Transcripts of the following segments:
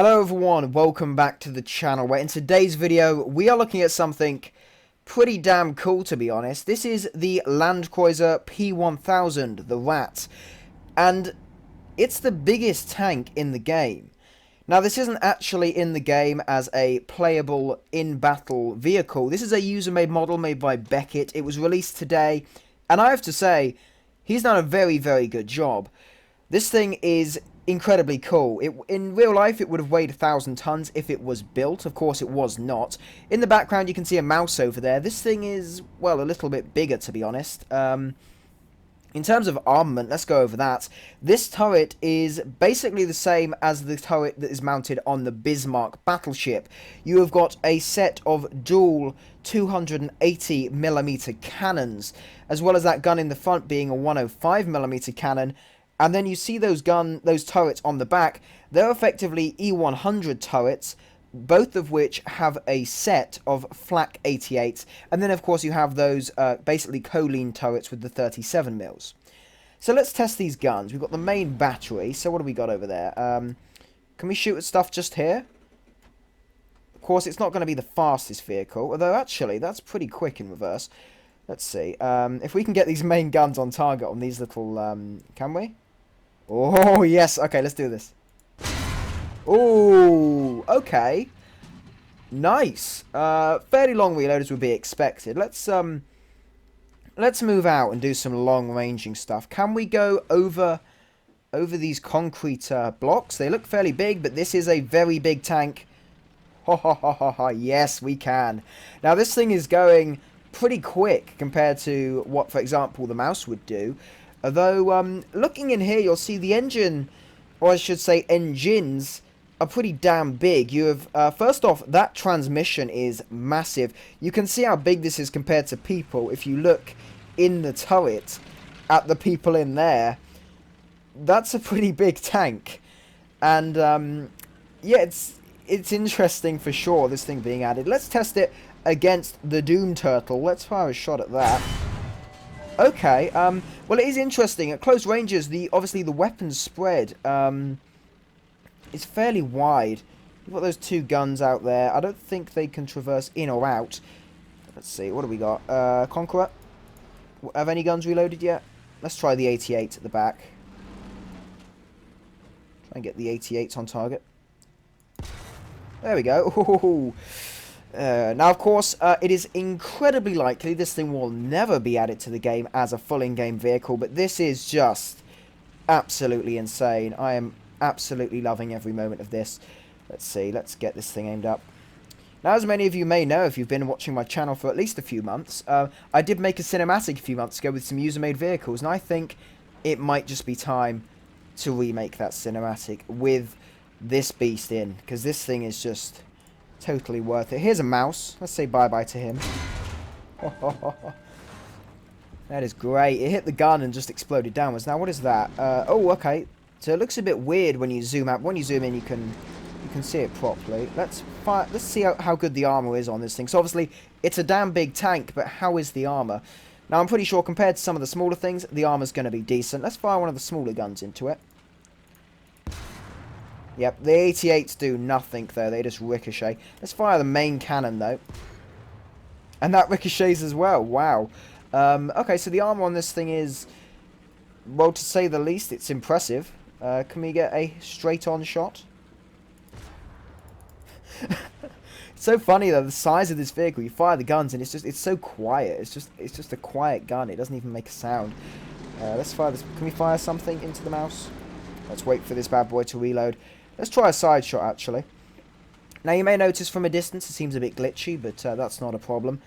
Hello everyone, welcome back to the channel, where in today's video we are looking at something pretty damn cool, to be honest. This is the Land Cruiser P-1000, the Ratte, and it's the biggest tank in the game. Now, this isn't actually in the game as a playable in-battle vehicle. This is a user-made model made by Beckett. It was released today, and I have to say, he's done a very, very good job. This thing is incredibly cool. In real life, it would have weighed 1,000 tons if it was built. Of course, it was not. In the background, you can see a mouse over there. This thing is, well, a little bit bigger, to be honest. In terms of armament, let's go over that. This turret is basically the same as the turret that is mounted on the Bismarck battleship. You have got a set of dual 280mm cannons, as well as that gun in the front being a 105mm cannon. And then you see those turrets on the back. They're effectively E100 turrets, both of which have a set of flak 88s. And then, of course, you have those basically choline turrets with the 37 mils. So let's test these guns. We've got the main battery. So what do we got over there? Can we shoot at stuff just here? Of course, it's not going to be the fastest vehicle, although actually that's pretty quick in reverse. Let's see. If we can get these main guns on target on these little... can we? Oh, yes. Okay, let's do this. Oh, okay. Nice. Fairly long reload as would be expected. Let's move out and do some long-ranging stuff. Can we go over these concrete blocks? They look fairly big, but this is a very big tank. Ha ha ha ha ha. Yes, we can. Now, this thing is going pretty quick compared to what, for example, the mouse would do. Although, looking in here, you'll see the engine, or I should say engines, are pretty damn big. You have, first off, that transmission is massive. You can see how big this is compared to people. If you look in the turret at the people in there, that's a pretty big tank. And, yeah, it's interesting for sure, this thing being added. Let's test it against the Doom Turtle. Let's fire a shot at that. Okay, well, it is interesting. At close ranges, obviously the weapons spread is fairly wide. You've got those two guns out there. I don't think they can traverse in or out. Let's see, what do we got? Conqueror? Have any guns reloaded yet? Let's try the 88 at the back. Try and get the 88s on target. There we go. Ooh. Now, of course, it is incredibly likely this thing will never be added to the game as a full in-game vehicle, but this is just absolutely insane. I am absolutely loving every moment of this. Let's see, let's get this thing aimed up. Now, as many of you may know, if you've been watching my channel for at least a few months, I did make a cinematic a few months ago with some user-made vehicles, and I think it might just be time to remake that cinematic with this beast in, because this thing is just... totally worth it. Here's a mouse. Let's say bye-bye to him. That is great. It hit the gun and just exploded downwards. Now, what is that? Oh, okay. So it looks a bit weird when you zoom out. When you zoom in, you can see it properly. Let's see how good the armor is on this thing. So obviously, it's a damn big tank, but how is the armor? Now, I'm pretty sure compared to some of the smaller things, the armor's going to be decent. Let's fire one of the smaller guns into it. Yep, the 88s do nothing, though. They just ricochet. Let's fire the main cannon, though. And that ricochets as well. Wow. Okay, so the armor on this thing is, well, to say the least, it's impressive. Can we get a straight-on shot? It's so funny, though, the size of this vehicle. You fire the guns, and it's so quiet. It's just a quiet gun. It doesn't even make a sound. Let's fire this. Can we fire something into the mouse? Let's wait for this bad boy to reload. Let's try a side shot, actually. Now, you may notice from a distance it seems a bit glitchy, but that's not a problem.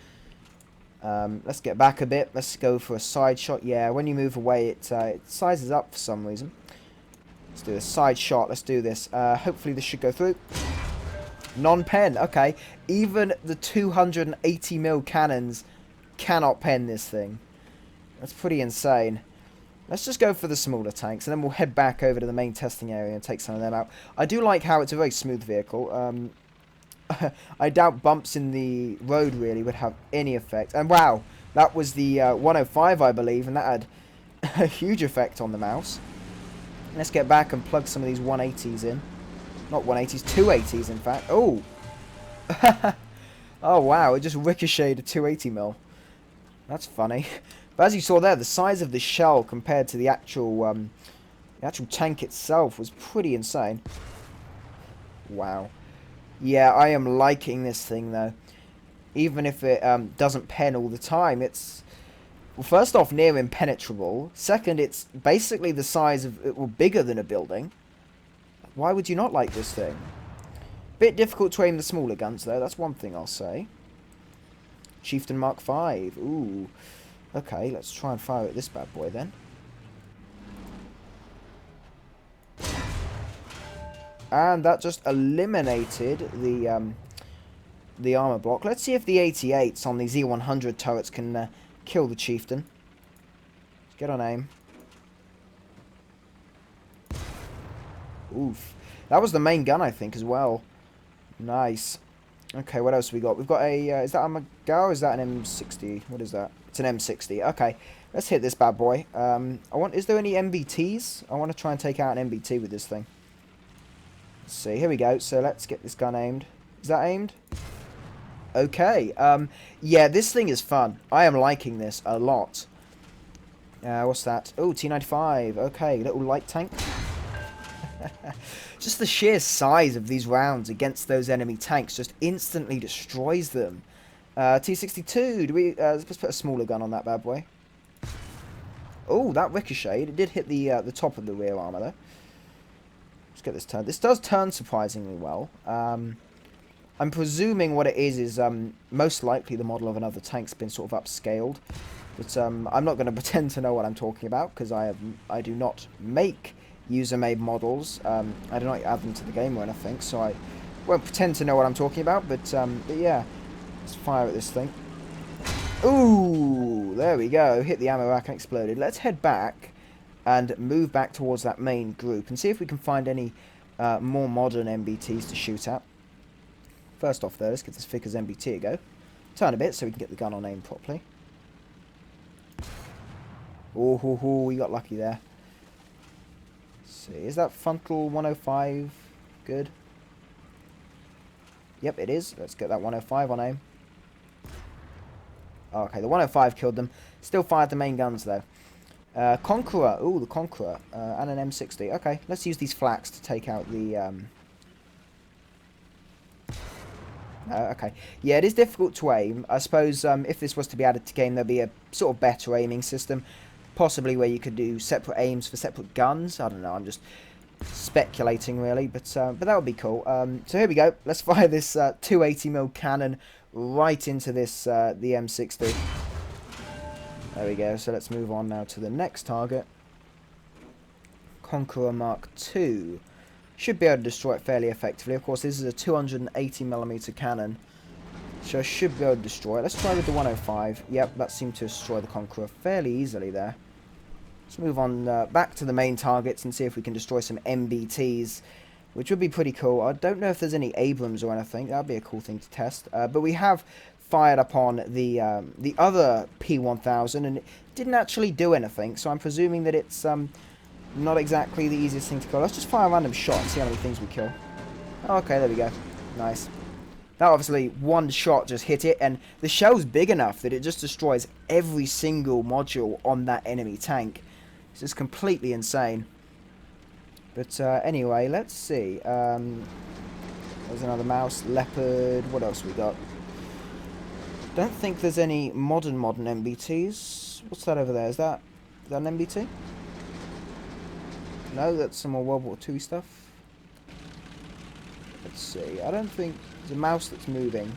Let's get back a bit. Let's go for a side shot. Yeah, when you move away, it sizes up for some reason. Let's do a side shot. Let's do this. Hopefully, this should go through. Non-pen. Okay. Even the 280mm cannons cannot pen this thing. That's pretty insane. Let's just go for the smaller tanks, and then we'll head back over to the main testing area and take some of them out. I do like how it's a very smooth vehicle. I doubt bumps in the road really would have any effect. And wow, that was the 105, I believe, and that had a huge effect on the mouse. Let's get back and plug some of these 180s in. Not 180s, 280s in fact. Oh! Oh wow, it just ricocheted a 280 mil. That's funny. But as you saw there, the size of the shell compared to the actual tank itself was pretty insane. Wow. Yeah, I am liking this thing though. Even if it doesn't pen all the time, it's... Well, first off, near impenetrable. Second, it's basically the size of... Well, bigger than a building. Why would you not like this thing? Bit difficult to aim the smaller guns though, that's one thing I'll say. Chieftain Mark 5. Ooh. Okay, let's try and fire at this bad boy then. And that just eliminated the armor block. Let's see if the 88s on these E100 turrets can kill the Chieftain. Let's get on aim. Oof. That was the main gun, I think, as well. Nice. Okay, what else we got? We've got a... is that a Magau or is that an M60? What is that? It's an M60. Okay, let's hit this bad boy. Is there any MBTs? I want to try and take out an MBT with this thing. Let's see. Here we go. So let's get this gun aimed. Is that aimed? Okay. Yeah, this thing is fun. I am liking this a lot. What's that? Oh, T95. Okay, little light tank. Just the sheer size of these rounds against those enemy tanks just instantly destroys them. T62. Do we? Let's put a smaller gun on that bad boy. Oh, that ricocheted. It did hit the top of the rear armor though. Let's get this turned. This does turn surprisingly well. I'm presuming what it is most likely the model of another tank's been sort of upscaled. But I'm not going to pretend to know what I'm talking about because I do not make user-made models. I do not add them to the game or anything, so I won't pretend to know what I'm talking about. But yeah, let's fire at this thing. Ooh, there we go. Hit the ammo rack and exploded. Let's head back and move back towards that main group and see if we can find any more modern MBTs to shoot at. First off, though, let's give this Ficker's MBT a go. Turn a bit so we can get the gun on aim properly. Oh, we got lucky there. Let's see, is that frontal 105 good? Yep, it is. Let's get that 105 on aim. Oh, okay, the 105 killed them. Still fired the main guns, though. Conqueror. Ooh, the Conqueror. And an M60. Okay, let's use these flaks to take out the... okay. Yeah, it is difficult to aim. I suppose if this was to be added to game, there'd be a sort of better aiming system. Possibly where you could do separate aims for separate guns. I don't know, I'm just speculating really. But that would be cool. So here we go. Let's fire this 280mm cannon right into this the M60. There we go. So let's move on now to the next target. Conqueror Mark II. Should be able to destroy it fairly effectively. Of course, this is a 280mm cannon, so I should be able to destroy it. Let's try with the 105. Yep, that seemed to destroy the Conqueror fairly easily there. Let's move on back to the main targets and see if we can destroy some MBTs, which would be pretty cool. I don't know if there's any Abrams or anything. That would be a cool thing to test. But we have fired upon the other P-1000, and it didn't actually do anything, so I'm presuming that it's... not exactly the easiest thing to kill. Let's just fire a random shot and see how many things we kill. Okay, there we go. Nice. That obviously, one shot just hit it, and the shell's big enough that it just destroys every single module on that enemy tank. It's just completely insane. But anyway, let's see. There's another mouse, leopard. What else we got? Don't think there's any modern MBTs. What's that over there? Is that an MBT? No, that's some more World War II stuff. Let's see. I don't think there's a mouse that's moving.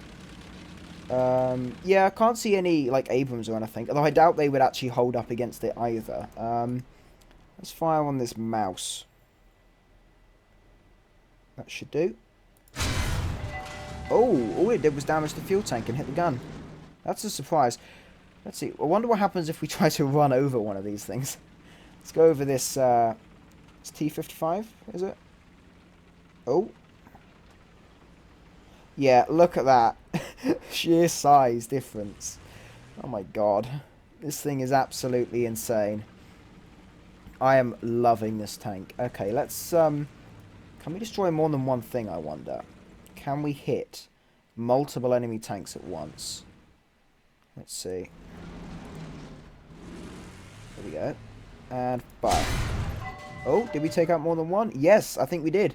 Yeah, I can't see any like Abrams or anything. Although I doubt they would actually hold up against it either. Let's fire on this mouse. That should do. Oh, all it did was damage the fuel tank and hit the gun. That's a surprise. Let's see. I wonder what happens if we try to run over one of these things. Let's go over this. It's T55, is it? Oh. Yeah, look at that. Sheer size difference. Oh my god. This thing is absolutely insane. I am loving this tank. Okay, let's come Can we destroy more than one thing, I wonder? Can we hit multiple enemy tanks at once? Let's see. There we go. And fire. Oh, did we take out more than one? Yes, I think we did.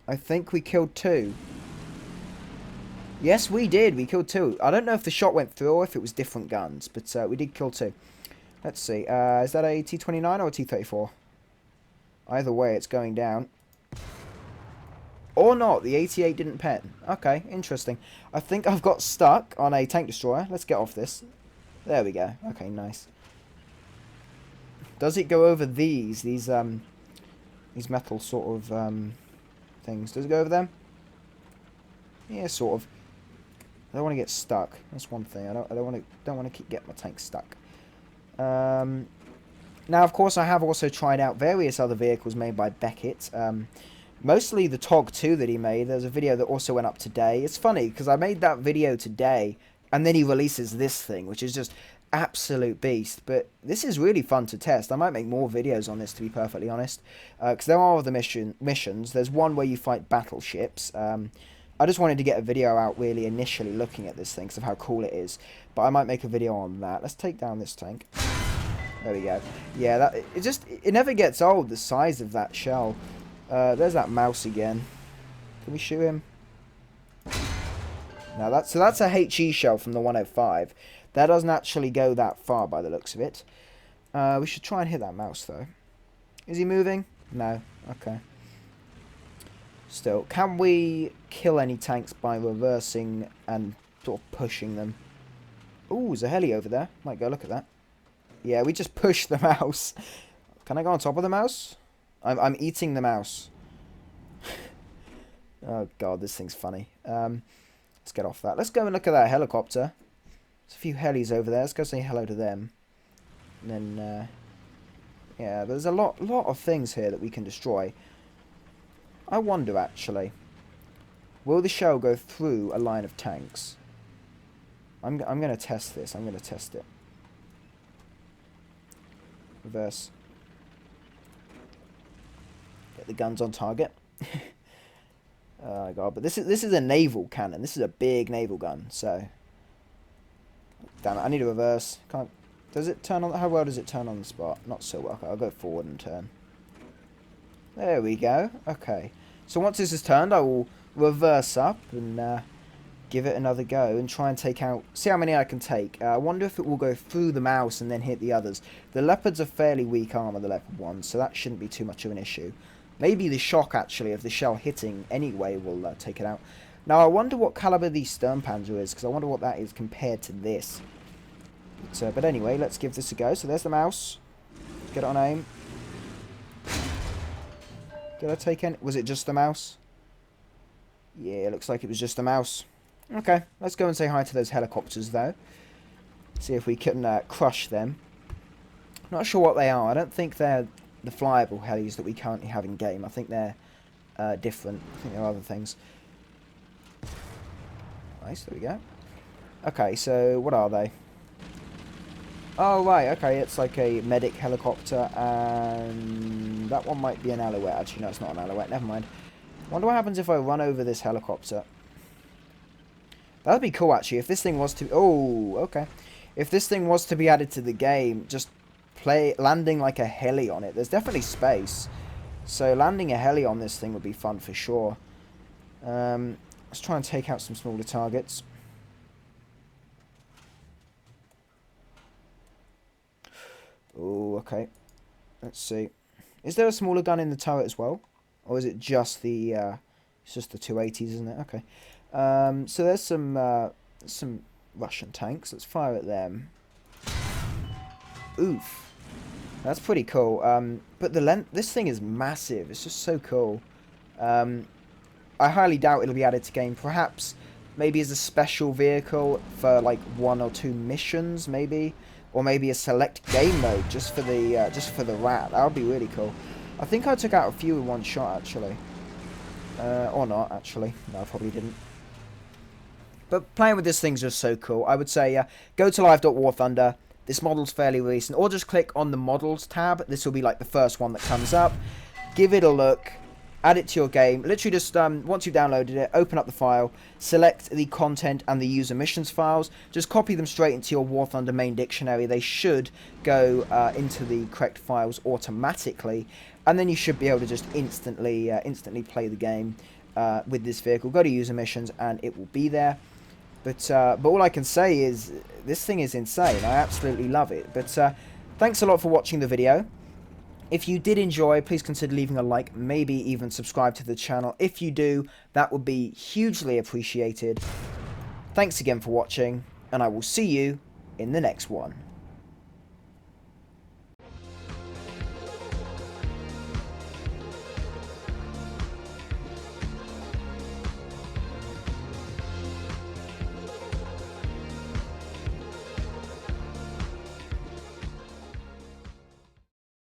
I think we killed 2. Yes, we did. We killed 2. I don't know if the shot went through or if it was different guns, but we did kill 2. Let's see. Is that a T-29 or a T-34? Either way, it's going down. Or not. The 88 didn't pen. Okay, interesting. I think I've got stuck on a tank destroyer. Let's get off this. There we go. Okay, nice. Does it go over these metal sort of things? Does it go over them? Yeah, sort of. I don't want to get stuck. That's one thing. I don't want to keep getting my tank stuck. Now, of course, I have also tried out various other vehicles made by Beckett. Mostly the TOG 2 that he made. There's a video that also went up today. It's funny because I made that video today, and then he releases this thing, which is just absolute beast. But this is really fun to test. I might make more videos on this, to be perfectly honest, because there are other missions. There's one where you fight battleships. I just wanted to get a video out really initially looking at this thing because of how cool it is. But I might make a video on that. Let's take down this tank. There we go. Yeah, it never gets old, the size of that shell. There's that mouse again. Can we shoot him? No, that's a HE shell from the 105. That doesn't actually go that far by the looks of it. We should try and hit that mouse though. Is he moving? No. Okay. Still, can we kill any tanks by reversing and sort of pushing them? Ooh, there's a heli over there. Might go look at that. Yeah, we just pushed the mouse. Can I go on top of the mouse? I'm eating the mouse. Oh god, this thing's funny. Let's get off that. Let's go and look at that helicopter. There's a few helis over there. Let's go say hello to them. And then, yeah, there's a lot of things here that we can destroy. I wonder, actually, will the shell go through a line of tanks? I'm going to test this. I'm going to test it. Reverse. Get the guns on target. Oh my god! But this is a naval cannon. This is a big naval gun. So, damn it! I need to reverse. Can't. Does it turn on? How well does it turn on the spot? Not so well. Okay, I'll go forward and turn. There we go. Okay. So once this is turned, I will reverse up and give it another go and try and take out. See how many I can take. I wonder if it will go through the mouse and then hit the others. The leopards are fairly weak armor, the leopard ones, so that shouldn't be too much of an issue. Maybe the shock, actually, of the shell hitting anyway will take it out. Now, I wonder what caliber the Sturmpanzer is, because I wonder what that is compared to this. But anyway, let's give this a go. So there's the mouse. Get it on aim. Did I take any? Was it just the mouse? Yeah, it looks like it was just the mouse. Okay, let's go and say hi to those helicopters, though. See if we can crush them. Not sure what they are. I don't think they're the flyable helis that we currently have in game. I think they're different. I think there are other things. Nice, there we go. Okay, so what are they? Oh, right, okay, it's like a medic helicopter, and that one might be an Alouette. Actually, no, it's not an Alouette, never mind. Wonder what happens if I run over this helicopter. That would be cool, actually, if this thing was to... Oh, okay. If this thing was to be added to the game, just landing like a heli on it. There's definitely space. So landing a heli on this thing would be fun for sure. Let's try and take out some smaller targets. Oh, okay. Let's see. Is there a smaller gun in the turret as well? Or is it just the... it's just the 280s, isn't it? Okay. So there's some Russian tanks. Let's fire at them. Oof. That's pretty cool. But this thing is massive. It's just so cool. I highly doubt it'll be added to game. Perhaps maybe as a special vehicle for like 1 or 2 missions, maybe. Or maybe a select game mode just for the rat. That would be really cool. I think I took out a few in one shot, actually. Or not, actually. No, I probably didn't. But playing with this thing's just so cool. I would say go to Live.WT. This model's fairly recent. Or just click on the models tab. This will be like the first one that comes up. Give it a look. add it to your game. Literally just, once you've downloaded it, open up the file, select the content and the user missions files, just copy them straight into your War Thunder main dictionary. They should go into the correct files automatically, and then you should be able to just instantly play the game with this vehicle. Go to user missions and it will be there. But all I can say is this thing is insane. I absolutely love it. But thanks a lot for watching the video. If you did enjoy, please consider leaving a like, maybe even subscribe to the channel. If you do, that would be hugely appreciated. Thanks again for watching, and I will see you in the next one.